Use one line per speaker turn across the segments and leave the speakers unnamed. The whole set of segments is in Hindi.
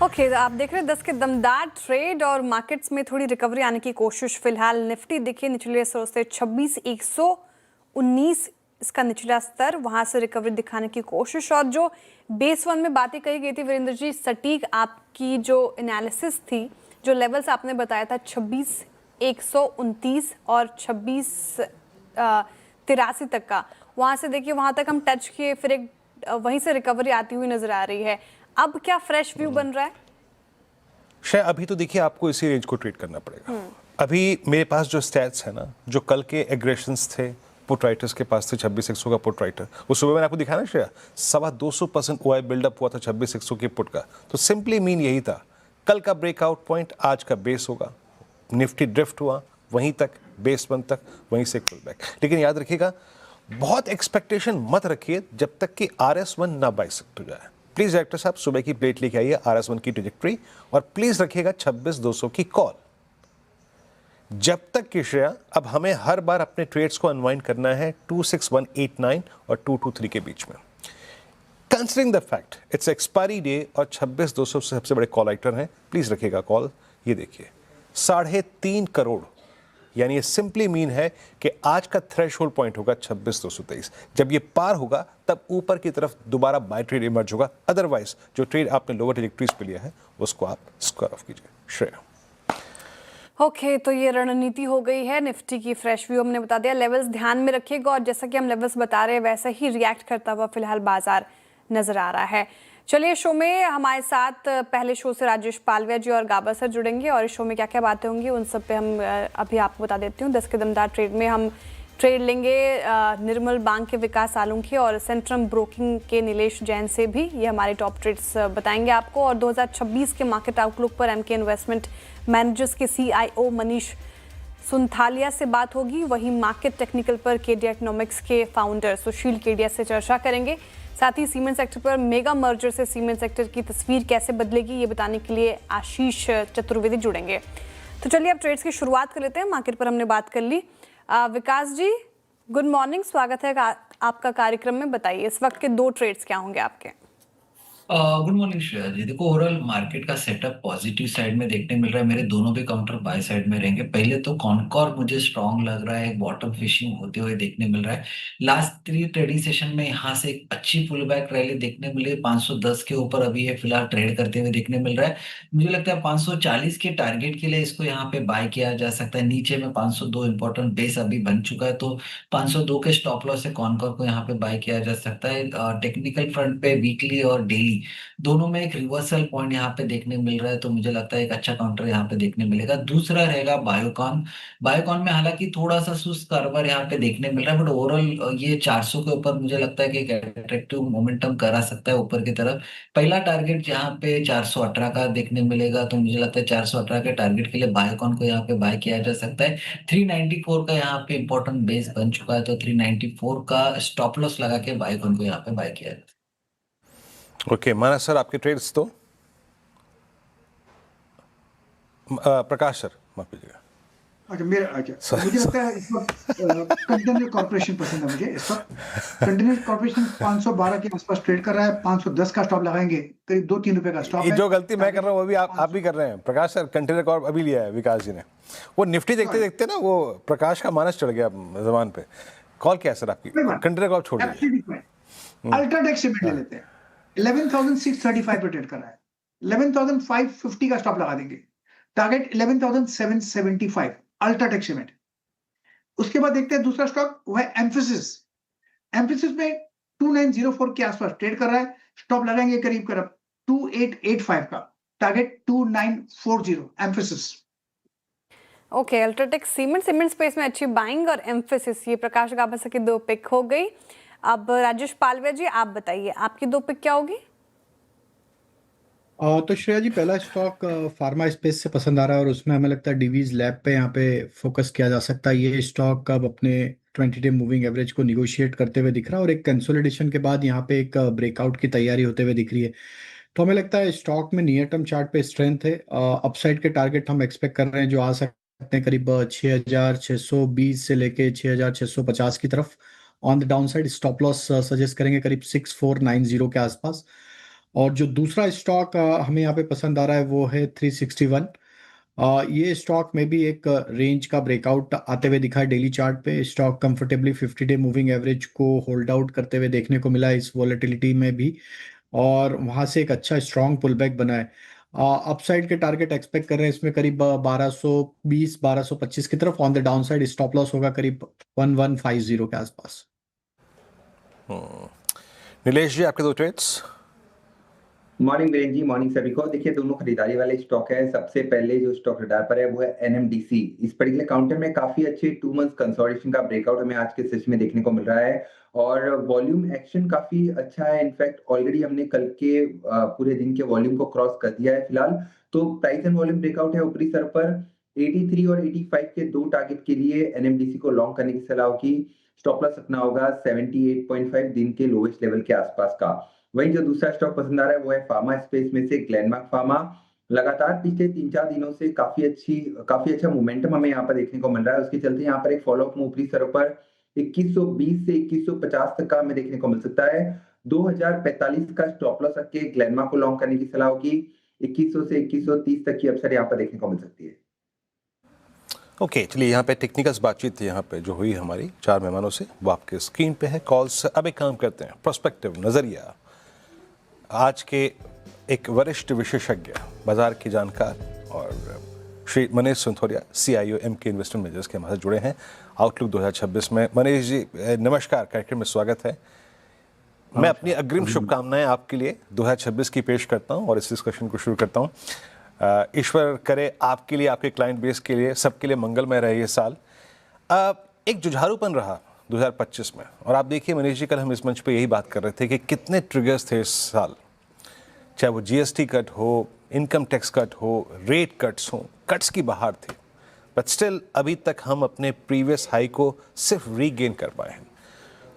ओके, तो आप देख रहे हैं 10 के दमदार ट्रेड और मार्केट्स में थोड़ी रिकवरी आने की कोशिश। फिलहाल निफ्टी देखिए निचले स्तर से 26,119 इसका निचला स्तर, वहां से रिकवरी दिखाने की कोशिश। और जो बेस वन में बातें कही गई थी वीरेंद्र जी, सटीक आपकी जो एनालिसिस थी, जो लेवल्स आपने बताया था 26,129 और 26,83 तक का, वहां से देखिए वहां तक हम टच किए, फिर एक वहीं से रिकवरी आती हुई नजर आ रही है। अब क्या फ्रेश व्यू बन रहा है?
शायद अभी तो देखिए आपको इसी रेंज को ट्रेड करना पड़ेगा। अभी मेरे पास जो स्टैट्स है ना, जो कल के एग्रेशंस थे पुट राइटर्स के पास थे, 26,100 का पुट राइटर, उस सुबह मैंने आपको दिखाया ना श्रेया, 225% OI बिल्डअप हुआ था 26,100 के पुट का। तो सिंपली मीन यही था, कल का ब्रेकआउट पॉइंट आज का बेस होगा। निफ्टी ड्रिफ्ट हुआ वहीं तक, बेस वन तक, वहीं से पुल बैक। लेकिन याद रखिएगा, बहुत एक्सपेक्टेशन मत रखिए जब तक कि RS1 ना बाइसेक्ट हो जाए। प्लीज डायरेक्टर साहब सुबह की प्लेट लेके आइए RS1 की ट्रेजेक्ट्री, और प्लीज रखिएगा 26,200 की कॉल। जब तक कि श्रेया, अब हमें हर बार अपने ट्रेड्स को अनवाइंड करना है 26189 और 223 के बीच में। Considering the fact it's expiry day और 26,200 से सबसे बड़े कॉल आइटम है, प्लीज रखिएगा कॉल। ये देखिए 3.5 करोड़, यानी ये सिंपली मीन है कि आज का थ्रेशोल्ड पॉइंट होगा 26,223। जब ये पार होगा तब ऊपर की तरफ दोबारा बाय ट्रेड इमर्ज होगा। अदरवाइज जो ट्रेड आपने लोअर ट्रेजेक्टरीज पे लिया है उसको आप स्क्वायर ऑफ कीजिए। श्रेया
ओके, तो ये रणनीति हो गई है। निफ्टी की फ्रेश व्यू हमने बता दिया, लेवल्स ध्यान में रखिएगा, और जैसा कि हम लेवल्स बता रहे हैं वैसा ही रिएक्ट करता हुआ फिलहाल बाजार नजर आ रहा है। चलिए, शो में हमारे साथ पहले शो से राजेश पालविया जी और गाबा सर जुड़ेंगे, और इस शो में क्या क्या बातें होंगी उन सब पे हम अभी आपको बता देती हूँ। 10 के दमदार ट्रेड में हम ट्रेड लेंगे निर्मल बैंक के विकास सालुंखे और सेंट्रम ब्रोकिंग के नीलेश जैन से भी। ये हमारे टॉप ट्रेड्स बताएंगे आपको। और 2026 के मार्केट आउटलुक पर एमके इन्वेस्टमेंट मैनेजर्स के CIO मनीष सुनथालिया से बात होगी। वहीं मार्केट टेक्निकल पर केडिया इकोनॉमिक्स के फाउंडर सुशील केडिया से चर्चा करेंगे। साथ ही सीमेंट सेक्टर पर मेगा मर्जर से सीमेंट सेक्टर की तस्वीर कैसे बदलेगी, ये बताने के लिए आशीष चतुर्वेदी जुड़ेंगे। तो चलिए अब ट्रेड्स की शुरुआत कर लेते हैं। मार्केट पर हमने बात कर ली। विकास जी, गुड मॉर्निंग, स्वागत है आपका कार्यक्रम में। बताइए इस वक्त के 2 ट्रेड्स क्या होंगे आपके?
गुड मॉर्निंग श्रेया जी। देखो, ओवरऑल मार्केट का सेटअप पॉजिटिव साइड में देखने मिल रहा है। मेरे दोनों भी काउंटर बाय साइड में रहेंगे। पहले तो कॉनकॉर मुझे स्ट्रांग लग रहा है, बॉटम फिशिंग होते हुए देखने मिल रहा है। लास्ट 3 ट्रेडिंग सेशन में यहाँ से एक अच्छी पुल बैक रैली देखने मिली। 510 के ऊपर अभी ये फिलहाल ट्रेड करते हुए देखने मिल रहा है। मुझे लगता है 540 के टारगेट के लिए इसको यहाँ पे बाय किया जा सकता है। नीचे में 502 इंपॉर्टेंट बेस अभी बन चुका है, तो 502 के स्टॉप लॉस से कॉनकॉर को यहाँ पे बाय किया जा सकता है। टेक्निकल फ्रंट पे वीकली और डेली दोनों में एक रिवर्सल पॉइंट यहाँ पे देखने मिल रहा है, तो मुझे लगता है एक अच्छा काउंटर यहाँ पे देखने मिलेगा। दूसरा रहेगा बायोकॉन। बायोकॉन में हालांकि थोड़ा सा सुस्त कारोबार यहाँ पे देखने मिल रहा है, बट ओवरऑल ये 400 के ऊपर मुझे लगता है कि एक अट्रैक्टिव मोमेंटम करा सकता है ऊपर की तरफ। पहला टारगेट जहाँ पे 418 का देखने मिलेगा, तो मुझे लगता है 418 के टारगेट के लिए बायोकॉन को यहाँ पे बाय किया जा सकता है। 394 का यहाँ पे इंपॉर्टेंट बेस बन चुका है, तो 394 का स्टॉप लॉस लगा के बायोकॉन को यहाँ पे बाय किया जाए।
ओके, माना सर आपके ट्रेड्स तो प्रकाश सर माफ कीजिएगा।
अच्छा, मेरा अच्छा, मुझे लगता है इस वक्त कंटेनर कॉर्पोरेशन पसंद है मुझे। इस वक्त कंटेनर कॉर्पोरेशन 512 के आसपास ट्रेड कर रहा है। 510 का स्टॉप लगाएंगे, करीब 2-3 रुपए का स्टॉप है।
जो गलती मैं कर रहा हूँ वो भी आप भी कर रहे हैं प्रकाश सर। कंटेनर कॉर्प अभी लिया है विकास जी ने। वो निफ्टी देखते देखते ना वो प्रकाश का मानस चढ़ गया जबान पे। कॉल क्या है सर आपकी? कंटेनर कॉर्प छोड़ दीजिए।
अल्ट्राटेक सीमेंट ले लेते हैं। 11,635 पे ट्रेड कर रहा है। 11,550 का स्टॉप लगा देंगे। Target 11,775 UltraTech cement. उसके बाद देखते हैं दूसरा स्टॉक, वो है एम्फेसिस। एम्फेसिस में 2904 के आसपास ट्रेड कर रहा है। स्टॉप लगाएंगे करीब 2885 का। Target 2940 emphasis.
Okay, UltraTech cement space में अच्छी बाइंग और एम्फेसिस, ये प्रकाश गाबा की 2 पिक हो गई। अब राजेश पालविया जी, आप बताइए आपकी 2 पिक क्या होगी?
तो श्रेया जी, पहला स्टॉक फार्मा स्पेस से पसंद आ रहा है, और उसमें हमें लगता है डिवीज लैब पे यहाँ पे फोकस किया जा सकता है। ये स्टॉक अब अपने 20 डे मूविंग एवरेज को निगोशिएट करते हुए दिख रहा है, और एक कंसोलिडेशन के बाद यहाँ पे एक ब्रेकआउट की तैयारी होते हुए दिख रही है। तो हमें लगता है स्टॉक में नियर टर्म चार्ट पे स्ट्रेंथ है। अपसाइड के टारगेट हम एक्सपेक्ट कर रहे हैं जो आ सकते हैं करीब 6,620 से लेके 6,650 की तरफ। On the down side stop loss suggest करेंगे करीब 6,490 के आसपास। और जो दूसरा स्टॉक हमें यहाँ पे पसंद आ रहा है वो है 361। ये स्टॉक में भी एक रेंज का ब्रेकआउट आते हुए दिखा है डेली चार्ट पे। Stock comfortably 50 day moving average को होल्ड आउट करते हुए देखने को मिला इस वॉलेटिलिटी में भी, और वहां से एक अच्छा स्ट्रॉन्ग पुल बैक बना है। अपसाइड के टारगेट एक्सपेक्ट कर रहे हैं इसमें करीब 1220 1225 की तरफ। On the down side stop loss होगा करीब 1150 के आसपास।
नीलेश जी, आपके दो ट्रेड्स।
मॉर्निंग वीरेन जी, मॉर्निंग सभी को। देखिए, दोनों खरीदारी वाले स्टॉक है। सबसे पहले जो स्टॉक रडार पर है वो है एनएमडीसी। इस पर्टिकुलर काउंटर में काफी अच्छे 2 मंथ्स कंसोलिडेशन का ब्रेकआउट हमें आज के सेशन में देखने को मिल रहा है और वॉल्यूम एक्शन काफी अच्छा है। इनफैक्ट ऑलरेडी हमने कल के पूरे दिन के वॉल्यूम को क्रॉस कर दिया है फिलहाल। तो प्राइस एंड वॉल्यूम ब्रेकआउट है ऊपरी सर पर। 83 और 85 के दो टारगेट के लिए एनएमडीसी को लॉन्ग करने की सलाह होगी। स्टॉप लॉस रखना होगा 78.5 दिन के लोवेस्ट लेवल के आसपास का। वहीं जो दूसरा स्टॉक पसंद आ रहा है वो है फार्मा स्पेस में से ग्लेनमार्क फार्मा। लगातार पिछले 3-4 दिनों से काफी अच्छा मोमेंटम हमें यहाँ पर देखने को मिल रहा है। उसके चलते यहाँ पर एक फॉलोअप में ऊपरी सरों पर 2120 से 2150 तक का हमें देखने को मिल सकता है। 2045 का स्टॉप लॉस रख के ग्लेनमार्क को लॉन्ग करने की सलाह होगी। 2100 से 2130 तक की अपसाइड यहाँ पर देखने को मिल सकती है।
ओके, चलिए यहाँ पे टेक्निकल्स बातचीत थी यहाँ पे जो हुई हमारी 4 मेहमानों से, वो आपके स्क्रीन पे है कॉल्स। अब एक काम करते हैं, प्रोस्पेक्टिव नजरिया आज के एक वरिष्ठ विशेषज्ञ, बाजार की जानकार और Shri Manish Sinthoria, CIO MK investment managers के हमारे जुड़े हैं आउटलुक 2026 में। मनीष जी नमस्कार, कार्यक्रम में स्वागत है। मैं अपनी अग्रिम शुभकामनाएं आपके लिए 2026 की पेश करता हूं और इस डिस्कशन को शुरू करता हूं। ईश्वर करे आपके लिए, आपके क्लाइंट बेस के लिए, सबके लिए मंगलमय रहे ये साल। एक जुझारूपन रहा 2025 में, और आप देखिए मनीष जी, कल हम इस मंच पे यही बात कर रहे थे कि कितने ट्रिगर्स थे इस साल, चाहे वो GST कट हो, इनकम टैक्स कट हो, रेट कट्स हो, कट्स की बहार थी, बट स्टिल अभी तक हम अपने प्रीवियस हाई को सिर्फ रीगेन कर पाए हैं।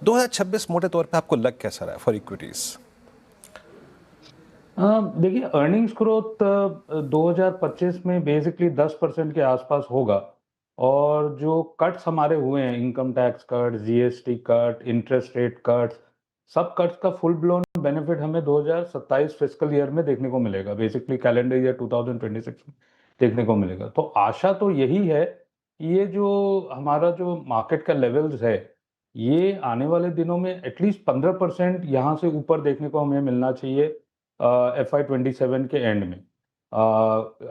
2026 मोटे तौर पे आपको लग कैसा रहा फॉर इक्विटीज?
देखिए, अर्निंग्स ग्रोथ 2025 में बेसिकली 10% के आसपास होगा, और जो कट्स हमारे हुए हैं, income tax cut, GST cut, interest rate cut, सब कट्स का फुल ब्लोन बेनिफिट हमें 2027 फिस्कल ईयर में देखने को मिलेगा, बेसिकली कैलेंडर ईयर 2026 में देखने को मिलेगा। तो आशा तो यही है कि ये जो हमारा जो मार्केट का लेवल्स है, ये आने वाले दिनों में एटलीस्ट 15% यहाँ से ऊपर देखने को हमें मिलना चाहिए FY27 के एंड में।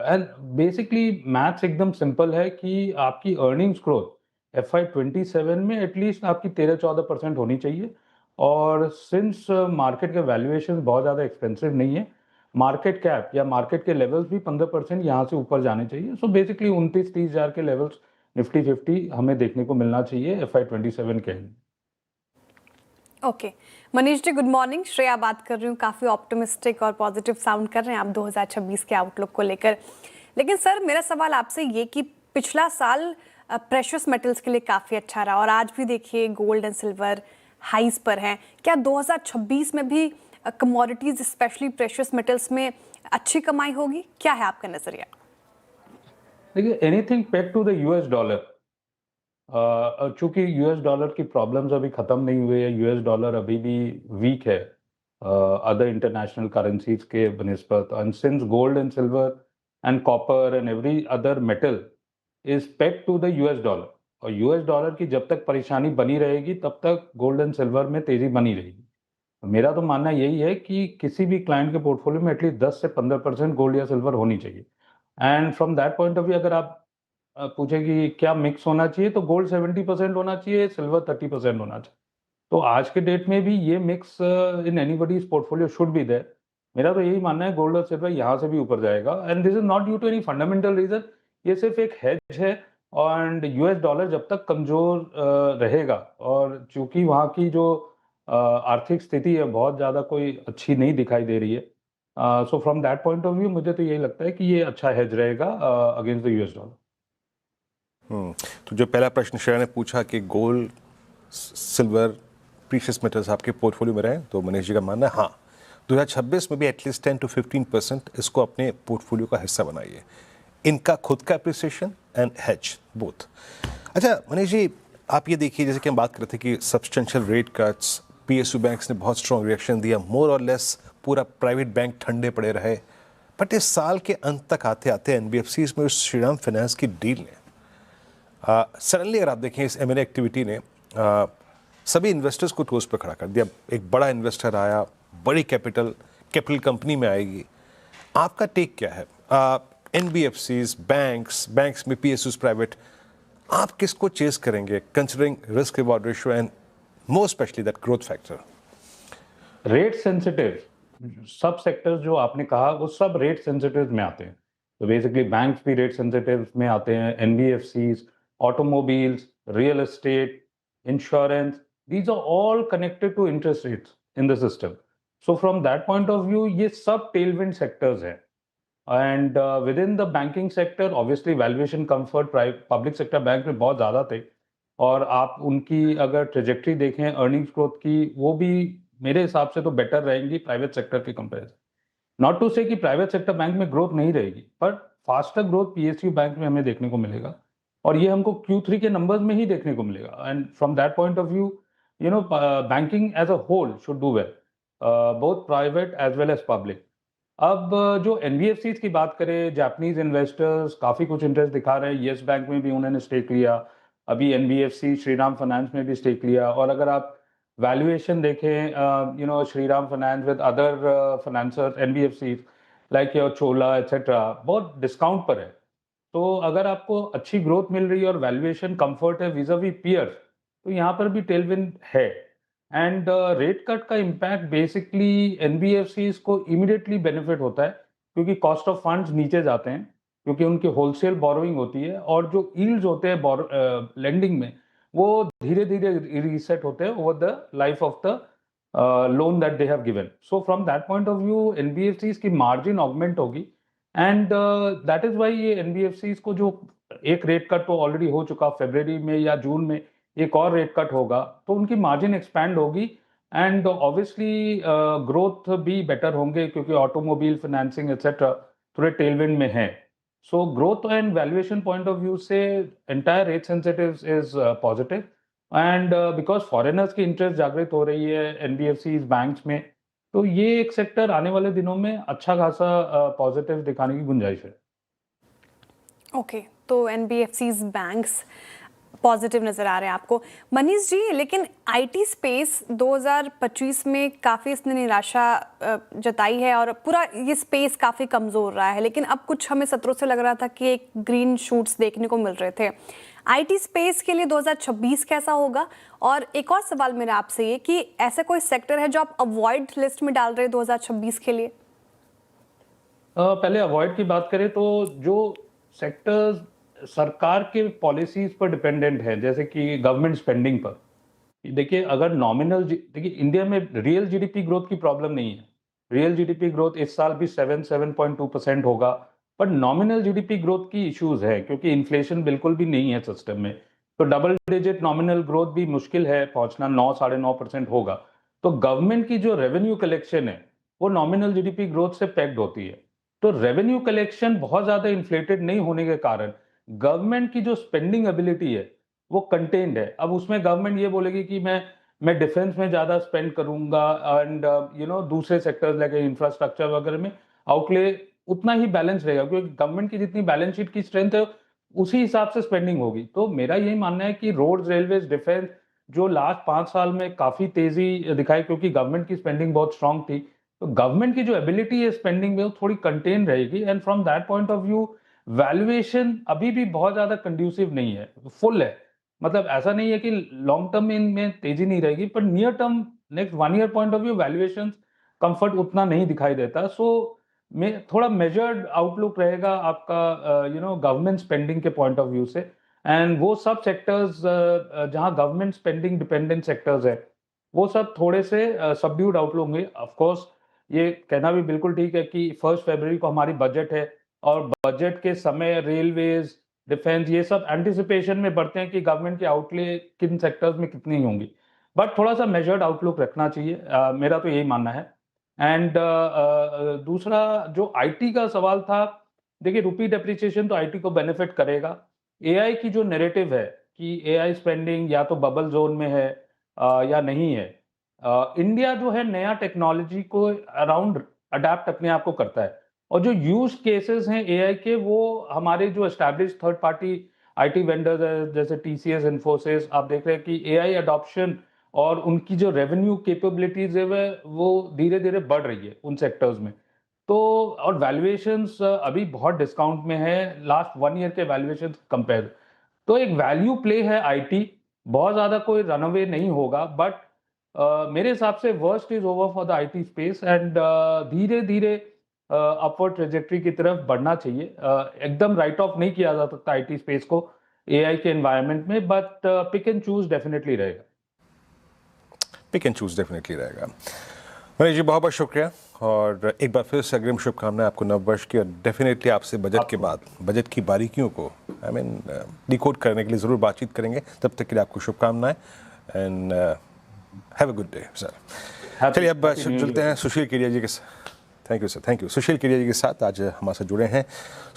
एंड बेसिकली मैथ्स एकदम सिंपल है कि आपकी अर्निंग्स ग्रोथ FY27 में एटलीस्ट आपकी 13-14% होनी चाहिए। और सिंस मार्केट के वैल्यूएशन बहुत ज़्यादा एक्सपेंसिव नहीं है, मार्केट कैप या मार्केट के लेवल्स भी 15% यहाँ से ऊपर जाने चाहिए। सो बेसिकली 29-30 हज़ार के लेवल्स निफ्टी 50 हमें देखने को मिलना चाहिए FY27 के end.
Okay Manish ji, good morning. Shreya बात कर रही हूँ। काफ़ी ऑप्टिमिस्टिक और पॉजिटिव साउंड कर रहे हैं आप 2026 के आउटलुक को लेकर। लेकिन सर, मेरा सवाल आपसे ये कि पिछला साल प्रेशियस मेटल्स के लिए काफ़ी अच्छा रहा और आज भी देखिए गोल्ड एंड सिल्वर हाइज पर हैं। क्या 2026 में भी कमोडिटीज़ स्पेशली प्रेशियस मेटल्स में अच्छी कमाई होगी? क्या है आपका नज़रिया?
देखिए, anything peg to the US dollar, चूंकि US डॉलर की प्रॉब्लम्स अभी खत्म नहीं हुई है, US डॉलर अभी भी वीक है अदर इंटरनेशनल करेंसीज के बनिस्बत, and since gold and silver and copper and every other metal is peg to the US dollar, और US डॉलर की जब तक परेशानी बनी रहेगी तब तक गोल्ड एंड सिल्वर में तेजी बनी रहेगी। मेरा तो मानना यही है कि किसी भी क्लाइंट के पोर्टफोलियो में एटलीस्ट 10 से 15% गोल्ड या सिल्वर होनी चाहिए। And from that point of view अगर आप पूछे कि क्या मिक्स होना चाहिए, तो गोल्ड 70% होना चाहिए, सिल्वर 30% होना चाहिए। तो आज के डेट में भी ये mix in anybody's portfolio should be there. मेरा तो यही मानना है गोल्ड और सिल्वर यहाँ से भी ऊपर जाएगा, and this is not due to any fundamental reason, ये सिर्फ एक हेज है। एंड US डॉलर जब तक कमजोर रहेगा, और चूंकि वहाँ की जो आर्थिक स्थिति है बहुत ज़्यादा कोई अच्छी नहीं दिखाई दे रही है, so from that point of view मुझे तो यही लगता है कि ये अच्छा हेज रहेगा अगेंस्ट द US डॉलर।
तो जो पहला प्रश्न श्रेया ने पूछा कि गोल्ड सिल्वर प्रीशियस मेटल्स आपके पोर्टफोलियो में रहे, तो मनीष जी का मानना है हाँ, 2026 में भी एटलीस्ट 10 to 15% इसको अपने पोर्टफोलियो का हिस्सा बनाइए, इनका खुद का अप्रिसिएशन एंड हेज बोथ। अच्छा मनीष जी, आप ये देखिए, जैसे कि हम बात कर रहे थे कि substantial rate cuts, PSU banks ने बहुत स्ट्रॉन्ग रिएक्शन दिया, मोर और लेस पूरा प्राइवेट बैंक ठंडे पड़े रहे, बट इस साल के अंत तक आते आते एनबीएफसीज में उस श्रीराम फाइनेंस की डील ने सडनली, अगर आप देखें इस एमएनए एक्टिविटी ने सभी इन्वेस्टर्स को टोस पे खड़ा कर दिया। एक बड़ा इन्वेस्टर आया, बड़ी कैपिटल कंपनी में आएगी। आपका टेक क्या है? एनबीएफसीज, बैंक्स में पीएसयूज प्राइवेट, आप किसको चेस करेंगे considering risk reward ratio and more specially that growth factor?
Rate sensitive सब सेक्टर्स जो आपने कहा वो सब रेट सेंसिटिव में आते हैं। तो बेसिकली बैंक्स भी रेट सेंसिटिव में आते हैं, NBFCs, automobiles, real estate, insurance, these are all connected to interest rates in the system. So from that point of view, ये सब tailwind sectors हैं. And within the banking sector, obviously valuation comfort public sector bank में बहुत ज़्यादा थे, और आप उनकी अगर ट्रेजेक्ट्री देखें अर्निंग्स ग्रोथ की, वो भी मेरे हिसाब से तो बेटर रहेंगी प्राइवेट सेक्टर के कंपेरिजन। नॉट टू से कि प्राइवेट सेक्टर बैंक में ग्रोथ नहीं रहेगी, पर फास्टर ग्रोथ पीएसयू बैंक में हमें देखने को मिलेगा, और ये हमको Q3 के नंबर्स में ही देखने को मिलेगा। And from that point of view, you know, banking as a whole should do well, both private as well as public. अब जो एनबीएफसीज की बात करें, जापानीज इन्वेस्टर्स काफ़ी कुछ इंटरेस्ट दिखा रहे हैं। येस बैंक में भी उन्होंने स्टेक लिया, अभी एनबीएफसी श्रीराम फाइनेंस में भी स्टेक लिया, और अगर आप वैल्यूएशन देखें, you know, Shriram finance with other financiers, NBFCs like your Chola etcetera, बहुत डिस्काउंट पर है। तो अगर आपको अच्छी ग्रोथ मिल रही है और वैल्यूएशन कंफर्ट है विज़ावी पीयर्स, तो यहाँ पर भी टेलविंड है। एंड रेट कट का इम्पैक्ट बेसिकली एनबीएफसीज को इमीडिएटली बेनिफिट होता है, क्योंकि कॉस्ट ऑफ फंड्स नीचे जाते हैं, क्योंकि उनकी होलसेल बोरोइंग होती है, और जो यील्ड्स होते हैं लेंडिंग में, वो धीरे धीरे रीसेट होते हैं over the life of the loan that they have given. So from that point of view NBFCs की मार्जिन ऑगमेंट होगी, एंड दैट इज वाई ये एनबीएफसीज को जो एक रेट कट तो ऑलरेडी हो चुका, फरवरी में या जून में एक और रेट कट होगा, तो उनकी मार्जिन एक्सपैंड होगी, एंड ऑब्वियसली ग्रोथ भी बेटर होंगे, क्योंकि ऑटोमोबाइल फाइनेंसिंग एक्सेट्रा थोड़े टेलविंड में है। So growth and valuation point of view से entire rate sensitive is positive, and because foreigners की इंटरेस्ट जागृत हो रही है एनबीएफसीज बैंक्स में, तो ये एक सेक्टर आने वाले दिनों में अच्छा खासा पॉजिटिव दिखाने की गुंजाइश है।
ओके, तो एनबीएफसीज बैंक्स पॉजिटिव नज़र आ रहे हैं आपको। मनीष जी, लेकिन आईटी स्पेस 2025 में काफ़ी इसने निराशा जताई है, और पूरा ये स्पेस काफ़ी कमज़ोर रहा है, लेकिन अब कुछ हमें सत्रों से लग रहा था कि एक ग्रीन शूट्स देखने को मिल रहे थे। आईटी स्पेस के लिए 2026 कैसा होगा? और एक और सवाल मेरा आपसे ये कि ऐसा कोई सेक्टर है जो आप अवॉइड लिस्ट में डाल रहे हैं 2026 के लिए?
पहले अवॉइड की बात करें तो जो सेक्टर्स सरकार के पॉलिसीज पर डिपेंडेंट है, जैसे कि गवर्नमेंट स्पेंडिंग पर, देखिए अगर नॉमिनल, देखिए इंडिया में रियल जीडीपी ग्रोथ की प्रॉब्लम नहीं है। रियल जीडीपी ग्रोथ इस साल भी 7.2% होगा, पर नॉमिनल जीडीपी ग्रोथ की इश्यूज है, क्योंकि इन्फ्लेशन बिल्कुल भी नहीं है सिस्टम में। तो डबल डिजिट नॉमिनल ग्रोथ भी मुश्किल है पहुंचना, 9-9.5% होगा। तो गवर्नमेंट की जो रेवेन्यू कलेक्शन है वो नॉमिनल जीडीपी ग्रोथ से पैक्ड होती है। तो रेवेन्यू कलेक्शन बहुत ज्यादा इन्फ्लेटेड नहीं होने के कारण गवर्नमेंट की जो स्पेंडिंग एबिलिटी है वो कंटेन्ड है। अब उसमें गवर्नमेंट ये बोलेगी कि मैं डिफेंस में ज्यादा स्पेंड करूंगा, एंड यू नो दूसरे सेक्टर्स लाइक इंफ्रास्ट्रक्चर वगैरह में आउटले उतना ही बैलेंस रहेगा, क्योंकि गवर्नमेंट की जितनी बैलेंस शीट की स्ट्रेंथ है उसी हिसाब से स्पेंडिंग होगी। तो मेरा यही मानना है कि रोड्स, रेलवेज, डिफेंस जो लास्ट 5 साल में काफी तेजी दिखाई, क्योंकि गवर्नमेंट की स्पेंडिंग बहुत स्ट्रांग थी, तो गवर्नमेंट की जो एबिलिटी है स्पेंडिंग में वो थोड़ी कंटेन रहेगी। And from that point of view valuation अभी भी बहुत ज्यादा कंड्यूसिव नहीं है, फुल है। मतलब ऐसा नहीं है कि लॉन्ग टर्म में तेजी नहीं रहेगी, पर near term next 1 year point of view valuation comfort उतना नहीं दिखाई देता। सो में थोड़ा मेजर्ड आउटलुक रहेगा आपका, यू नो, गवर्नमेंट स्पेंडिंग के पॉइंट ऑफ व्यू से। एंड वो सब सेक्टर्स जहां गवर्नमेंट स्पेंडिंग डिपेंडेंट सेक्टर्स है, वो सब थोड़े से सबड्यूड आउटलुक होंगे। ऑफ कोर्स ये कहना भी बिल्कुल ठीक है कि 1 फरवरी को हमारी बजट है, और बजट के समय रेलवेज, डिफेंस, ये सब एंटिसिपेशन में बढ़ते हैं कि गवर्नमेंट के आउटले किन सेक्टर्स में कितनी होंगी, बट थोड़ा सा मेजर्ड आउटलुक रखना चाहिए, मेरा तो यही मानना है। एंड दूसरा जो आईटी का सवाल था, देखिए रुपी डेप्रिसिएशन तो आईटी को बेनिफिट करेगा। एआई की जो नैरेटिव है कि एआई स्पेंडिंग या तो बबल जोन में है या नहीं है, इंडिया जो है नया टेक्नोलॉजी को अराउंड अडेप्ट अपने आप को करता है, और जो यूज केसेस हैं एआई के, वो हमारे जो establish third party IT vendors है जैसे टीसीएस, इन्फोसिस, आप देख रहे हैं कि एआई अडॉप्शन और उनकी जो रेवेन्यू कैपेबिलिटीज है वो धीरे धीरे बढ़ रही है उन सेक्टर्स में। तो और वैल्यूएशंस अभी बहुत डिस्काउंट में है लास्ट 1 ईयर के वैल्यूएशन कंपेयर। तो एक वैल्यू प्ले है आईटी, बहुत ज़्यादा कोई रनअवे नहीं होगा, बट मेरे हिसाब से worst is over for the IT space and धीरे धीरे अपवर्ड ट्रेजेक्टरी की तरफ बढ़ना चाहिए। एकदम राइट ऑफ नहीं किया जा सकता आईटी स्पेस को एआई के एनवायरनमेंट में, but pick and choose definitely रहेगा।
पिक एंड चूज डेफिनेटली रहेगा। मनीष जी बहुत बहुत शुक्रिया, और एक बार फिर से अग्रिम शुभकामनाएं आपको नववर्ष की, और डेफिनेटली आपसे बजट के बाद बजट की बारीकियों को डिकोड करने के लिए ज़रूर बातचीत करेंगे। तब तक के लिए आपको शुभकामनाएं and have a good day sir. चलिए अब चलते हैं सुशील केडिया जी के साथ। Thank you sir, thank you. Sushil Kedia ji के साथ आज हमारे साथ जुड़े हैं।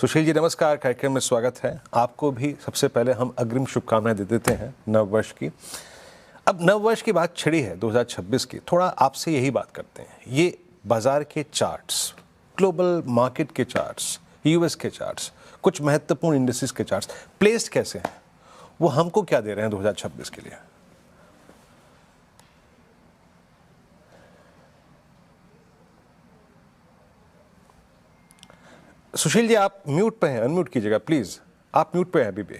सुशील जी नमस्कार, कार्यक्रम में स्वागत है। आपको भी सबसे पहले हम अग्रिम शुभकामनाएं दे देते हैं नववर्ष की। अब नववर्ष की बात छिड़ी है 2026 की, थोड़ा आपसे यही बात करते हैं। ये बाजार के चार्ट्स, ग्लोबल मार्केट के चार्ट्स, यूएस के चार्ट्स, कुछ महत्वपूर्ण इंडेक्सेस के चार्ट्स प्लेस्ड कैसे हैं, वो हमको क्या दे रहे हैं 2026 के लिए? सुशील जी आप म्यूट पे हैं, अनम्यूट कीजिएगा प्लीज। आप म्यूट पे हैं अभी भी।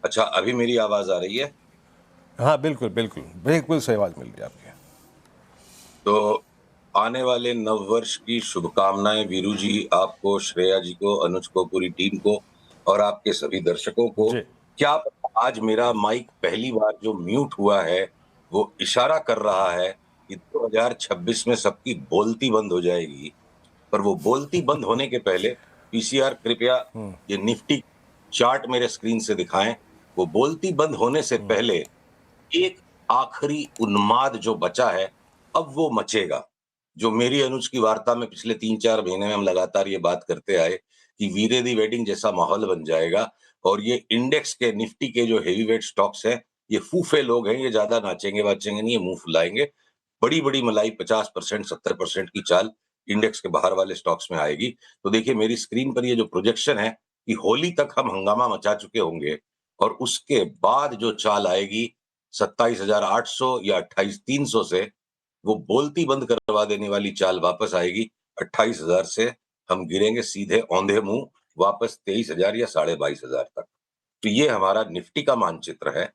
अच्छा, अभी मेरी आवाज आ रही है?
हाँ बिल्कुल बिल्कुल बिल्कुल सही आवाज मिल रही है आपकी।
तो आने वाले नववर्ष की शुभकामनाएं वीरू जी, आपको, श्रेया जी को, अनुज को, पूरी टीम को और आपके सभी दर्शकों को।
जी।
क्या पता आज मेरा माइक पहली बार जो म्यूट हुआ है वो इशारा कर रहा है कि 2026 में सबकी बोलती बंद हो जाएगी, पर वो बोलती बंद होने के पहले पीसीआर कृपया ये निफ्टी चार्ट मेरे स्क्रीन से दिखाएं। वो बोलती बंद होने से पहले एक आखिरी उन्माद जो बचा है अब वो मचेगा। जो मेरी अनुज की वार्ता में पिछले 3-4 महीने में हम लगातार ये बात करते आए कि वीरे दी वेडिंग जैसा माहौल बन जाएगा, और ये इंडेक्स के निफ्टी के जो हेवीवेट स्टॉक्स हैं, ये फूफे लोग हैं, ये ज्यादा नाचेंगे वाचेंगे नहीं, ये मुंह फुलाएंगे। बड़ी बड़ी मलाई 50%, 70% की चाल इंडेक्स के बाहर वाले स्टॉक्स में आएगी। तो देखिए मेरी स्क्रीन पर ये जो प्रोजेक्शन है कि होली तक हम हंगामा मचा चुके होंगे, और उसके बाद जो चाल आएगी 27,800 या 28,300 से, वो बोलती बंद करवा देने वाली चाल वापस आएगी। 28,000 से हम गिरेंगे सीधे औंधे मुंह वापस 23,000 या 22,500 तक। तो ये हमारा निफ्टी का मानचित्र है।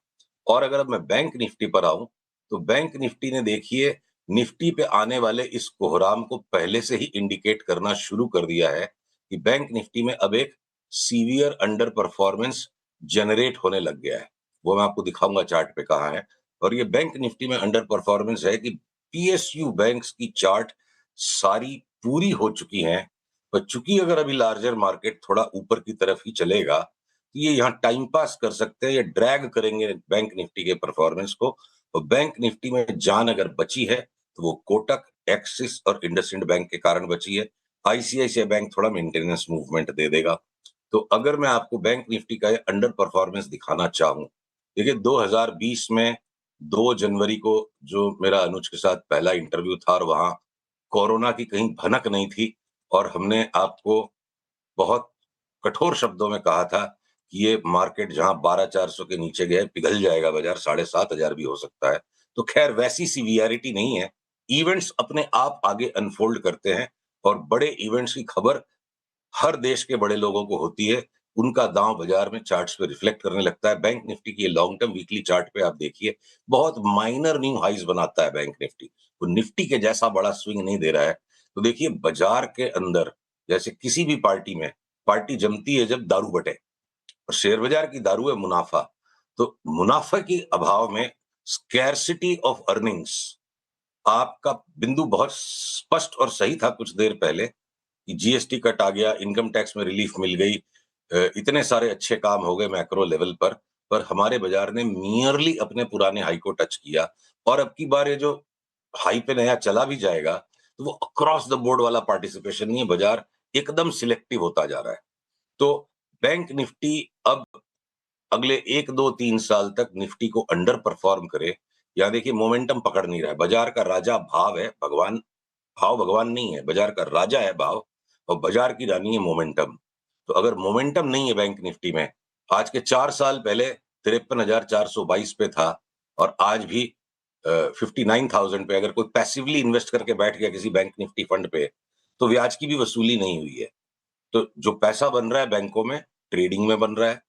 और अगर अब मैं बैंक निफ्टी पर आऊं, तो बैंक निफ्टी ने देखिए निफ्टी पे आने वाले इस कोहराम को पहले से ही इंडिकेट करना शुरू कर दिया है कि बैंक निफ्टी में अब एक सीवियर अंडर परफॉर्मेंस जनरेट होने लग गया है। वो मैं आपको दिखाऊंगा चार्ट पे कहाँ है। और ये बैंक निफ्टी में अंडर परफॉर्मेंस है कि पीएसयू बैंक्स की चार्ट सारी पूरी हो चुकी हैं, पर चूंकि अगर अभी लार्जर मार्केट थोड़ा ऊपर की तरफ ही चलेगा तो ये यहाँ टाइम पास कर सकते हैं, ये ड्रैग करेंगे बैंक निफ्टी के परफॉर्मेंस को। और बैंक निफ्टी में जान अगर बची है तो वो कोटक, एक्सिस और इंडसइंड बैंक के कारण बची है। आईसीआईसीआई बैंक थोड़ा मेंटेनेंस मूवमेंट दे देगा। तो अगर मैं आपको बैंक निफ्टी का अंडर परफॉर्मेंस दिखाना चाहूं, देखिए 2020 में 2 जनवरी को जो मेरा अनुज के साथ पहला इंटरव्यू था, और वहां कोरोना की कहीं भनक नहीं थी, और हमने आपको बहुत कठोर शब्दों में कहा था कि ये मार्केट जहां 12,400 के नीचे गया पिघल जाएगा बाजार, 7,500 भी हो सकता है। तो खैर वैसी सीवियरिटी नहीं है। इवेंट्स अपने आप आगे अनफोल्ड करते हैं, और बड़े इवेंट्स की खबर हर देश के बड़े लोगों को होती है, उनका दांव बाजार में चार्ट्स पे रिफ्लेक्ट करने लगता है। बैंक निफ्टी की लॉन्ग टर्म वीकली चार्ट पे आप देखिए बहुत माइनर न्यू हाइज बनाता है बैंक निफ्टी, वो निफ्टी के जैसा बड़ा स्विंग नहीं दे रहा है। तो देखिए बाजार के अंदर जैसे किसी भी पार्टी में पार्टी जमती है जब दारू बटे, और शेयर बाजार की दारू है मुनाफा। तो मुनाफा के अभाव में स्कैर्सिटी ऑफ अर्निंग्स, आपका बिंदु बहुत स्पष्ट और सही था कुछ देर पहले कि जीएसटी कट आ गया, इनकम टैक्स में रिलीफ मिल गई, इतने सारे अच्छे काम हो गए मैक्रो लेवल पर हमारे बाजार ने मियरली अपने पुराने हाई को टच किया। और अब की बार ये जो हाई पे नया चला भी जाएगा तो वो अक्रॉस द बोर्ड वाला पार्टिसिपेशन नहीं है, बाजार एकदम सिलेक्टिव होता जा रहा है। तो बैंक निफ्टी अब अगले 1, 2, 3 साल तक निफ्टी को अंडर परफॉर्म करे, यहाँ देखिए मोमेंटम पकड़ नहीं रहा है। बाजार का राजा भाव है, भाव भगवान नहीं है, बाजार का राजा है भाव, और बाजार की रानी है मोमेंटम। तो अगर मोमेंटम नहीं है बैंक निफ्टी में, आज के 4 साल पहले 53,422 पे था, और आज भी 59,000 पे अगर कोई पैसिवली इन्वेस्ट करके बैठ गया किसी बैंक निफ्टी फंड पे, तो ब्याज की भी वसूली नहीं हुई है। तो जो पैसा बन रहा है बैंकों में, ट्रेडिंग में बन रहा है,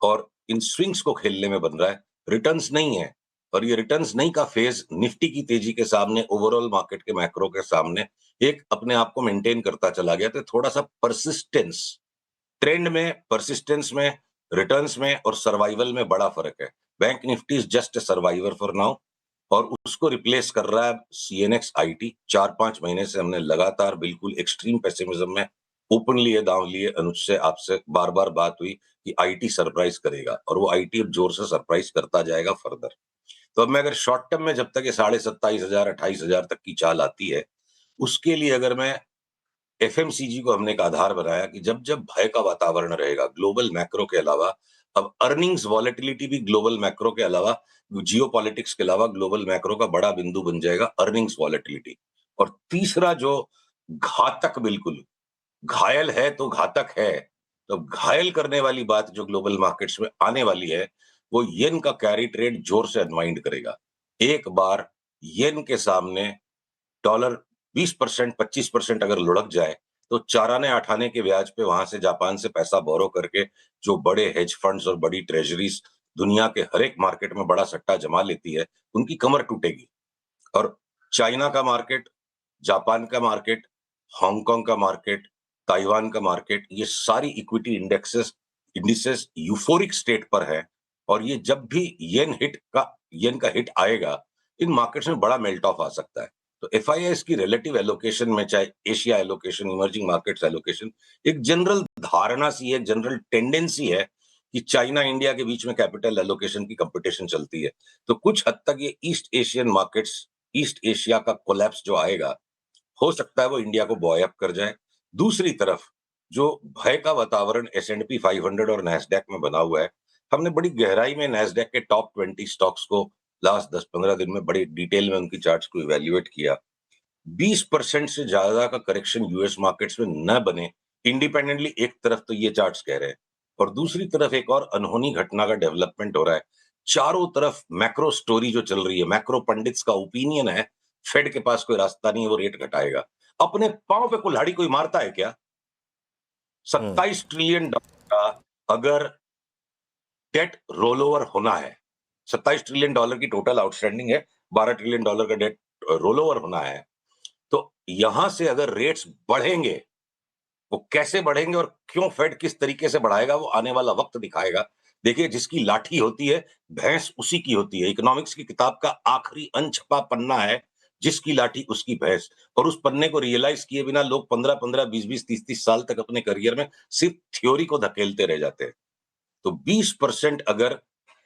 और इन स्विंग्स को खेलने में बन रहा है, रिटर्न्स नहीं है। और ये रिटर्न्स नहीं का फेज निफ्टी की तेजी के सामने, ओवरऑल मार्केट के मैक्रो के सामने एक अपने आप को मेंटेन करता चला गया। तो थोड़ा सा परसिस्टेंस, ट्रेंड में, परसिस्टेंस में, रिटर्न्स में और सर्वाइवल में बड़ा फर्क है। Bank Nifty is just a survivor for now, और उसको रिप्लेस कर रहा है सीएनएक्स आईटी। 4-5 महीने से हमने लगातार बिल्कुल एक्सट्रीम पेसिमिज्म में ओपनली ये दांव लिए। अनुज से आपसे बार बार बात हुई कि आईटी सरप्राइज करेगा, और वो आईटी जोर से सरप्राइज करता जाएगा फर्दर। तो अब मैं अगर शॉर्ट टर्म में जब तक ये 27,500 28,000 तक की चाल आती है, उसके लिए अगर मैं एफएमसीजी को हमने एक आधार बनाया कि जब जब भय का वातावरण रहेगा ग्लोबल मैक्रो के अलावा, अब अर्निंग्स वॉलेटिलिटी भी ग्लोबल मैक्रो के अलावा, जियोपॉलिटिक्स के अलावा ग्लोबल मैक्रो का बड़ा बिंदु बन जाएगा अर्निंग्स वॉलेटिलिटी। और तीसरा जो घातक, बिल्कुल घायल है तो घातक है, तो घायल करने वाली बात जो ग्लोबल मार्केट्स में आने वाली है, वो येन का कैरी ट्रेड जोर से अनवाइंड करेगा। एक बार येन के सामने डॉलर 20% 25% अगर लुढ़क जाए, तो चाराने आठाने के ब्याज पे वहां से जापान से पैसा बोरो करके जो बड़े हेज फंड्स और बड़ी ट्रेजरीज दुनिया के हर एक मार्केट में बड़ा सट्टा जमा लेती है, उनकी कमर टूटेगी। और चाइना का मार्केट, जापान का मार्केट, हांगकांग का मार्केट, ताइवान का मार्केट, ये सारी इक्विटी इंडिसेस यूफोरिक स्टेट पर है। और ये जब भी येन का हिट आएगा, इन मार्केट्स में बड़ा मेल्ट ऑफ आ सकता है। तो एफआईआईस की रिलेटिव एलोकेशन में, चाहे Asia allocation, emerging markets allocation, एक जनरल धारणा सी है, जनरल टेंडेंसी है कि चाइना इंडिया के बीच में कैपिटल एलोकेशन की कंपटीशन चलती है। तो कुछ हद तक ये east Asian markets, east Asia का कोलैप्स जो आएगा, हो सकता है वो इंडिया को बॉय अप कर जाए। दूसरी तरफ जो भय का वातावरण S&P 500 और नैस्डैक में बना हुआ है, हमने बड़ी गहराई में नैस्डैक के टॉप 20 स्टॉक्स को लास्ट 10-15 दिन में बड़ी डिटेल में उनकी चार्ट्स को इवैल्यूएट किया। 20% से ज्यादा का करेक्शन यूएस मार्केट्स में न बने इंडिपेंडेंटली, एक तरफ तो ये चार्ट्स कह रहे हैं, और दूसरी तरफ एक और अनहोनी घटना का डेवलपमेंट हो रहा है। चारों तरफ मैक्रो स्टोरी जो चल रही है, मैक्रो पंडित्स का ओपिनियन है, फेड के पास कोई रास्ता नहीं है, वो रेट घटाएगा। अपने पांव पे कुल्हाड़ी कोई मारता है क्या? 27 ट्रिलियन डॉलर का अगर डेट रोल ओवर होना है, 27 ट्रिलियन डॉलर की टोटल आउटस्टैंडिंग है, 12 ट्रिलियन डॉलर का डेट रोल ओवर होना है, तो यहां से अगर रेट्स बढ़ेंगे, वो कैसे बढ़ेंगे और क्यों, फेड किस तरीके से बढ़ाएगा, वो आने वाला वक्त दिखाएगा। देखिए, जिसकी लाठी होती है भैंस उसी की होती है। इकोनॉमिक्स की किताब का आखिरी अनछपा पन्ना है, जिसकी लाठी उसकी भैंस। और उस पन्ने को रियलाइज किए बिना लोग 15-15, 20-20, 30-30 साल तक अपने करियर में सिर्फ थ्योरी को धकेलते रह जाते हैं। तो 20% अगर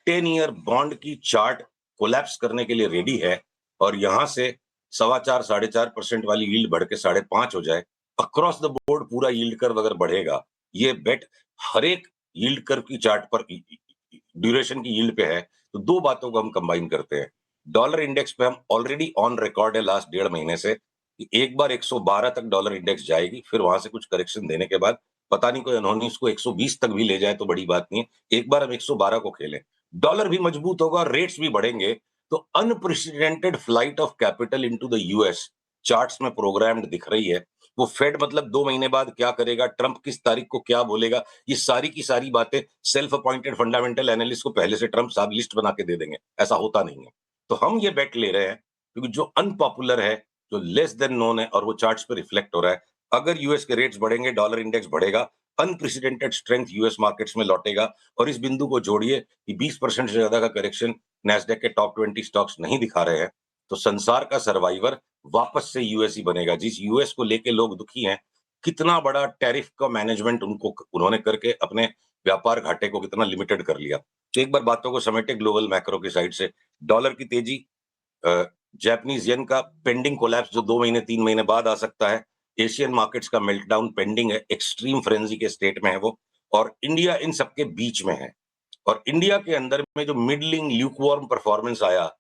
10 ईयर बॉन्ड की चार्ट कोलैप्स करने के लिए रेडी है, और यहां से 4.25 4.5% वाली यील्ड बढ़ के 5.5 हो जाए, अक्रॉस द बोर्ड पूरा यील्ड कर्व अगर बढ़ेगा, ये बेट हर एक यील्ड कर्व की चार्ट पर ड्यूरेशन की यील्ड पे है। तो दो बातों को हम कंबाइन करते हैं। डॉलर इंडेक्स पे हम ऑलरेडी ऑन रिकॉर्ड है लास्ट 1.5 महीने से कि एक बार 112 तक डॉलर इंडेक्स जाएगी, फिर वहां से कुछ करेक्शन देने के बाद पता नहीं कोई अनहोनी इसको 120 तक भी ले जाए तो बड़ी बात नहीं है। एक बार हम 112 को खेलें, डॉलर भी मजबूत होगा, रेट्स भी बढ़ेंगे, तो unprecedented flight of capital into the US charts में प्रोग्राम्ड दिख रही है। वो फेड मतलब 2 महीने बाद क्या करेगा, ट्रंप किस तारीख को क्या बोलेगा, ये सारी की सारी बातें सेल्फ अपॉइंटेड फंडामेंटल एनालिस्ट को पहले से ट्रंप साहब लिस्ट बना के दे देंगे। ऐसा होता नहीं है। तो हम ये बेट ले रहे हैं क्योंकि जो अनपॉपुलर है, जो लेस देन नोन है, और वो चार्ट्स पे रिफ्लेक्ट हो रहा है। अगर यूएस के रेट्स बढ़ेंगे, डॉलर इंडेक्स बढ़ेगा, अनप्रेसिडेंटेड स्ट्रेंथ यूएस मार्केट्स में लौटेगा। और इस बिंदु को जोड़िए कि 20% से ज्यादा का करेक्शन नैस्डैक के टॉप 20 स्टॉक्स नहीं दिखा रहे हैं, तो संसार का सर्वाइवर वापस से यूएस ही बनेगा। जिस यूएस को लेके लोग दुखी हैं, कितना बड़ा टैरिफ का मैनेजमेंट उन्होंने करके अपने व्यापार घाटे को कितना लिमिटेड कर लिया। तो एक बार बातों को समेटे ग्लोबल मैक्रो की साइड से, डॉलर की तेजी, जापानीज येन का पेंडिंग कोलैप्स जो 2 महीने 3 महीने बाद आ सकता है, एशियन मार्केट्स का मेल्टडाउन पेंडिंग है, एक्सट्रीम फ्रेंजी के स्टेट में है वो, और इंडिया इन सबके बीच में है। और इंडिया के अंदर में जो मिडलिंग ल्यूकवार्म परफॉर्मेंस आया,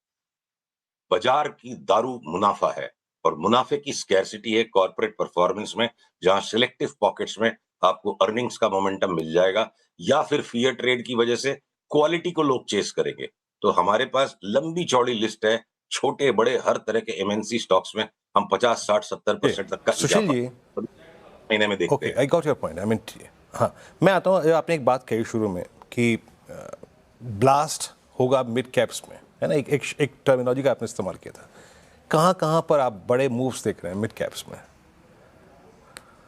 बाजार की दारू मुनाफा है, और मुनाफे की स्कैरसिटी है कॉर्पोरेट परफॉर्मेंस में, जहां सिलेक्टिव पॉकेट्स में आपको अर्निंग्स का मोमेंटम मिल जाएगा, या फिर फियर ट्रेड की वजह से क्वालिटी को लोग चेस करेंगे। तो हमारे पास लंबी चौड़ी लिस्ट है, छोटे बड़े हर तरह के एमएनसी स्टॉक्स में हम 50, 60, 70% तक का
सुशील जी,
महीने में देखते
ओके,
हैं।
I got your point. I mean, हाँ, मैं आता हूँ। आपने एक बात कही शुरू में कि ब्लास्ट होगा मिड कैप्स में, है ना? एक टर्मिनोलॉजी का आपने इस्तेमाल किया था। कहाँ पर आप बड़े मूव्स देख रहे हैं मिड कैप्स में?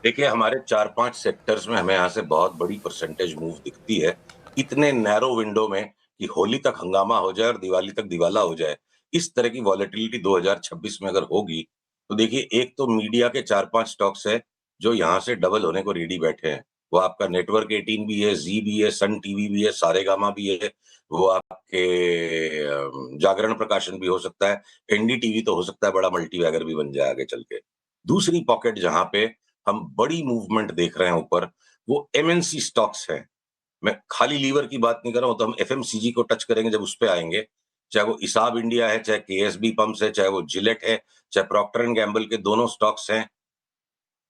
देखिए, हमारे 4-5 सेक्टर्स में हमें यहाँ से बहुत बड़ी परसेंटेज मूव दिखती है, इतने नैरो विंडो में कि होली तक हंगामा हो जाए और दिवाली तक दिवाला हो जाए। इस तरह की वॉलेटिलिटी 2026 में अगर होगी, तो देखिए, एक तो मीडिया के 4-5 स्टॉक्स है जो यहाँ से डबल होने को रेडी बैठे हैं। वो आपका नेटवर्क 18 भी है, जी भी है, सन टीवी भी है, सारेगामा भी है, वो आपके जागरण प्रकाशन भी हो सकता है, एनडीटीवी तो हो सकता है बड़ा मल्टीबैगर भी बन जाए आगे चल के। दूसरी पॉकेट जहाँ पे हम बड़ी मूवमेंट देख रहे हैं ऊपर, वो एमएनसी स्टॉक्स हैं। मैं खाली लीवर की बात नहीं कर रहा हूं, तो हम एफएमसीजी को टच करेंगे जब उस पे आएंगे, चाहे वो इसाब इंडिया है, चाहे केएसबी पंप्स है, चाहे वो जिलेट है, चाहे प्रॉक्टर एंड गैम्बल के दोनों स्टॉक्स हैं।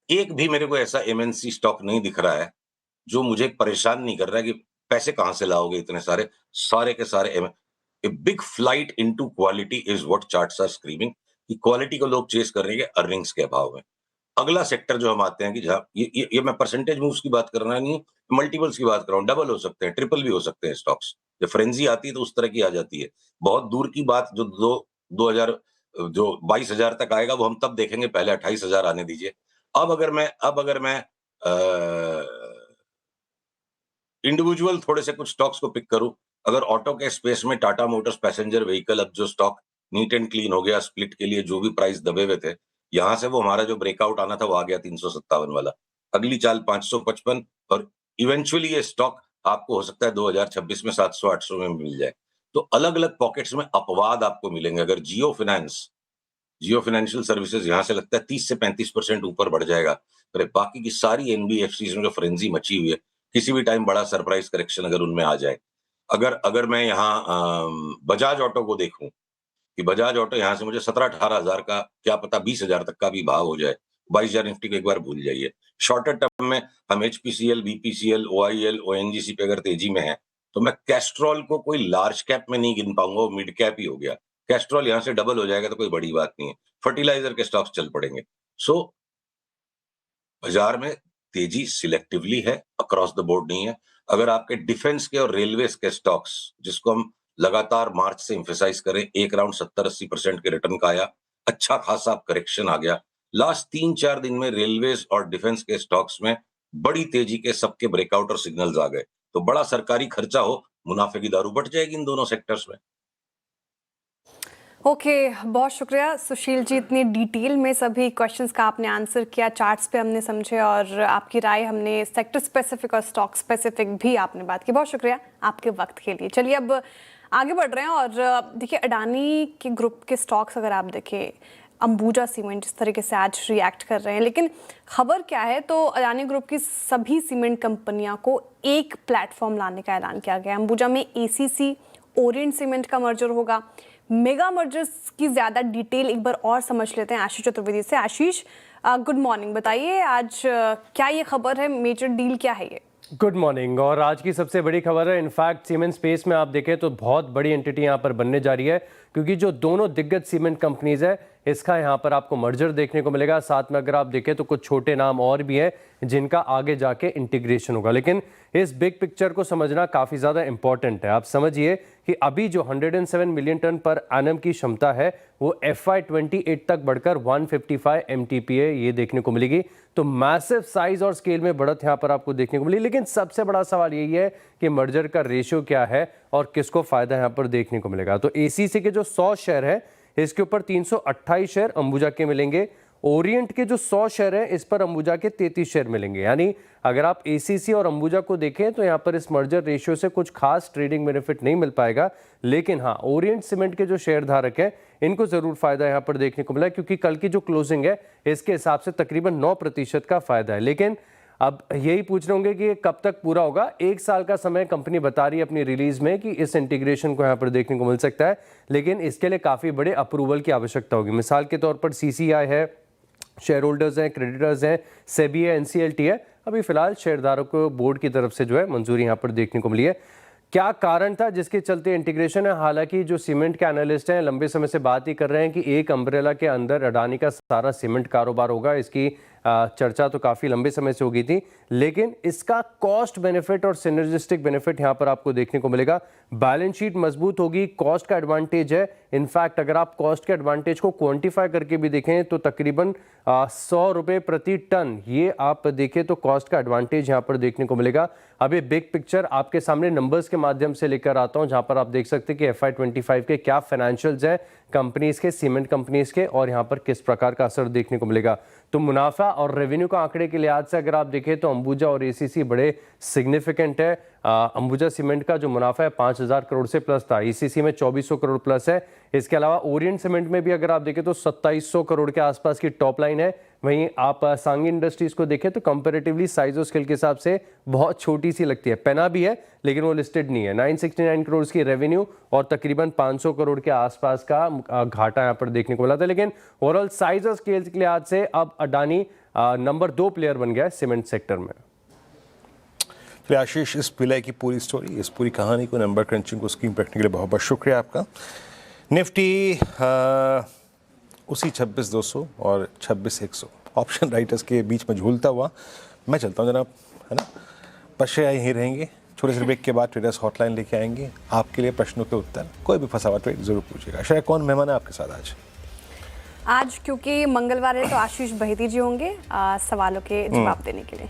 एक भी मेरे को ऐसा एमएनसी स्टॉक नहीं दिख रहा है जो मुझे परेशान नहीं कर रहा है कि पैसे कहां से लाओगे इतने सारे के सारे। A big flight into quality is what charts are screaming, कि क्वालिटी को लोग चेस कर रहे हैं अर्निंग्स के अभाव में। अगला सेक्टर जो हम आते हैं कि जहाँ ये मैं परसेंटेज मूव्स की बात कर रहा नहीं, मल्टीपल्स की बात कर रहा हूँ। डबल हो सकते हैं, ट्रिपल भी हो सकते हैं स्टॉक्स। जब फ्रेंजी आती है तो उस तरह की आ जाती है। बहुत दूर की बात जो 2000 जो 22,000 तक आएगा वो हम तब देखेंगे, पहले 28,000 आने दीजिए। अब अगर मैं इंडिविजुअल थोड़े से कुछ स्टॉक्स को पिक करूं, अगर ऑटो के स्पेस में टाटा मोटर्स पैसेंजर व्हीकल, अब जो स्टॉक नीट एंड क्लीन हो गया, स्प्लिट के लिए जो भी प्राइस दबे हुए थे, यहां से वो हमारा जो ब्रेकआउट आना था वो आ गया 357 वाला। अगली चाल 555, और इवेंचुअली ये स्टॉक आपको हो सकता है 2026 में 700-800 में मिल जाए। तो अलग अलग पॉकेट्स में अपवाद आपको मिलेंगे। अगर जियो फाइनेंशियल सर्विसेज यहां से लगता है 30 से 35% ऊपर बढ़ जाएगा, अरे बाकी की सारी एनबीएफसी में जो फ्रेंजी मची हुई है, किसी भी टाइम बड़ा सरप्राइज करेक्शन अगर उनमें आ जाए। अगर मैं यहाँ बजाज ऑटो को देखूं, कि बजाज ऑटो यहाँ से मुझे 17-18 हजार का, क्या पता 20,000 तक का भी भाव हो जाए, 22,000 निफ्टी को एक बार भूल जाइए। शॉर्टर टर्म में हम एचपीसीएल, बीपीसीएल, ओआईएल, ओएनजीसी पे अगर तेजी में है, तो मैं कैस्ट्रॉल को कोई लार्ज कैप में नहीं गिन पाऊंगा, वो मिड कैप ही हो गया। कैस्ट्रॉल यहाँ से डबल हो जाएगा तो कोई बड़ी बात नहीं है। फर्टिलाइजर के स्टॉक्स चल पड़ेंगे। सो बाजार में तेजी सिलेक्टिवली है, अक्रॉस द बोर्ड नहीं है। अगर आपके डिफेंस के और रेलवेज के स्टॉक्स, जिसको हम लगातार मार्च से एम्फेसाइज करें, एक राउंड 70-80% के रिटर्न का आया, अच्छा खासा करेक्शन आ गया। लास्ट 3-4 दिन में रेलवेज और डिफेंस के स्टॉक्स में बड़ी तेजी के सबके ब्रेकआउट और सिग्नल्स आ गए। तो बड़ा सरकारी खर्चा हो, मुनाफे की दारू बढ़ जाएगी इन दोनों सेक्टर्स में।
ओके, बहुत शुक्रिया सुशील जी, इतनी डिटेल में सभी क्वेश्चंस का आपने आंसर किया, चार्ट्स पे हमने समझे और आपकी राय हमने सेक्टर स्पेसिफिक और स्टॉक स्पेसिफिक भी आपने बात की। बहुत शुक्रिया आपके वक्त के लिए। चलिए अब आगे बढ़ रहे हैं और देखिए अडानी के ग्रुप के स्टॉक्स अगर आप देखें, अंबुजा सीमेंट जिस तरीके से आज रिएक्ट कर रहे हैं, लेकिन खबर क्या है, तो अडानी ग्रुप की सभी सीमेंट कंपनियां को एक प्लेटफॉर्म लाने का ऐलान किया गया। अंबुजा में एसीसी ओरिएंट सीमेंट का मर्जर होगा। मेगा मर्जर्स की ज़्यादा डिटेल एक बार और समझ लेते हैं आशीष चतुर्वेदी से। आशीष, गुड मॉर्निंग, बताइए आज क्या ये खबर है, मेजर डील क्या है ये?
Good morning. और आज की सबसे बड़ी खबर है, इनफैक्ट सीमेंट स्पेस में आप देखें तो बहुत बड़ी एंटिटी यहाँ पर बनने जा रही है, क्योंकि जो दोनों दिग्गज सीमेंट कंपनीज है इसका यहाँ पर आपको मर्जर देखने को मिलेगा। साथ में अगर आप देखें तो कुछ छोटे नाम और भी हैं जिनका आगे जाके इंटीग्रेशन होगा, लेकिन इस बिग पिक्चर को समझना काफ़ी ज़्यादा इंपॉर्टेंट है। आप समझिए कि अभी जो 107 मिलियन टन पर एनम की क्षमता है वो FY28 तक बढ़कर 155 MTPA ये देखने को मिलेगी। तो मैसिव साइज और स्केल में बढ़त यहाँ पर आपको देखने को मिली। लेकिन सबसे बड़ा सवाल यही है कि मर्जर का रेशियो क्या है और किसको फायदा यहाँ पर देखने को मिलेगा। तो एसीसी के जो 100 शेयर है इसके ऊपर 328 शेयर अंबुजा के मिलेंगे। ओरिएंट के जो 100 शेयर हैं इस पर अंबुजा के 33 शेयर मिलेंगे। यानी अगर आप एसीसी और अंबुजा को देखें तो यहाँ पर इस मर्जर रेशियो से कुछ खास ट्रेडिंग बेनिफिट नहीं मिल पाएगा, लेकिन हाँ ओरिएंट सीमेंट के जो शेयर धारक हैं इनको जरूर फायदा यहाँ पर देखने को मिला, क्योंकि कल की जो क्लोजिंग है इसके हिसाब से तकरीबन 9% का फायदा है। लेकिन अब यही पूछ रहे होंगे कि ये कब तक पूरा होगा। 1 साल का समय कंपनी बता रही है अपनी रिलीज में कि इस इंटीग्रेशन को यहाँ पर देखने को मिल सकता है, लेकिन इसके लिए काफ़ी बड़े अप्रूवल की आवश्यकता होगी। मिसाल के तौर पर CCI है, शेयर होल्डर्स हैं, क्रेडिटर्स हैं, सेबी है, NCLT है। अभी फिलहाल शेयरधारकों को बोर्ड की तरफ से जो है मंजूरी यहाँ पर देखने को मिली है। क्या कारण था जिसके चलते इंटीग्रेशन है? हालांकि जो सीमेंट के एनालिस्ट हैं लंबे समय से बात ही कर रहे हैं कि एक अम्ब्रेला के अंदर अडानी का सारा सीमेंट कारोबार होगा। इसकी चर्चा तो काफ़ी लंबे समय से हो गई थी, लेकिन इसका कॉस्ट बेनिफिट और सिनर्जिस्टिक बेनिफिट यहाँ पर आपको देखने को मिलेगा। बैलेंस शीट मजबूत होगी, कॉस्ट का एडवांटेज है। इनफैक्ट अगर आप कॉस्ट के एडवांटेज को क्वांटिफाई करके भी देखें तो तकरीबन 100 रुपये प्रति टन, ये आप देखें तो कॉस्ट का एडवांटेज यहाँ पर देखने को मिलेगा। अब ये बिग पिक्चर आपके सामने नंबर्स के माध्यम से लेकर आता हूँ, जहाँ पर आप देख सकते हैं कि FY25 के क्या फाइनेंशियल्स हैं कंपनीज के, सीमेंट कंपनीज के, और यहाँ पर किस प्रकार का असर देखने को मिलेगा। तो मुनाफा और रेवेन्यू का आंकड़े के लिहाज से अगर आप देखें तो अंबुजा और ACC बड़े सिग्निफिकेंट है। अंबुजा सीमेंट का जो मुनाफा है 5000 करोड़ से प्लस था, ACC में 2400 करोड़ प्लस है। इसके अलावा ओरिएंट सीमेंट में भी अगर आप देखें तो 2700 करोड़ के आसपास की टॉप लाइन है। वहीं आप सांगी इंडस्ट्रीज को देखें तो कंपैरेटिवली साइज और स्केल के हिसाब से बहुत छोटी सी लगती है। पेना भी है लेकिन वो लिस्टेड नहीं है। 969 करोड़ की रेवेन्यू और तकरीबन 500 करोड़ के आसपास का घाटा यहाँ पर देखने को मिला था। लेकिन ओवरऑल साइज और स्केल के लिहाज से अब अडानी नंबर 2 प्लेयर बन गया है सीमेंट सेक्टर में।
फिर आशीष, इस विलय की पूरी स्टोरी, इस पूरी कहानी को, नंबर क्रंचिंग को स्क्रीन पर रखने के लिए बहुत बहुत शुक्रिया आपका। निफ्टी उसी 26,200 और 26,100 ऑप्शन राइटर्स के बीच में झूलता हुआ मैं चलता हूँ जनाब, है ना। पश्चिम यहीं रहेंगे, छोटे से ब्रेक के बाद ट्रेडर्स हॉटलाइन लेके आएंगे आपके लिए प्रश्नों के उत्तर। कोई भी फंसा हुआ ट्रेड जरूर पूछिएगा। शायद कौन मेहमान है आपके साथ
आज क्योंकि मंगलवार है तो आशीष बहेती जी होंगे सवालों के जवाब देने के लिए।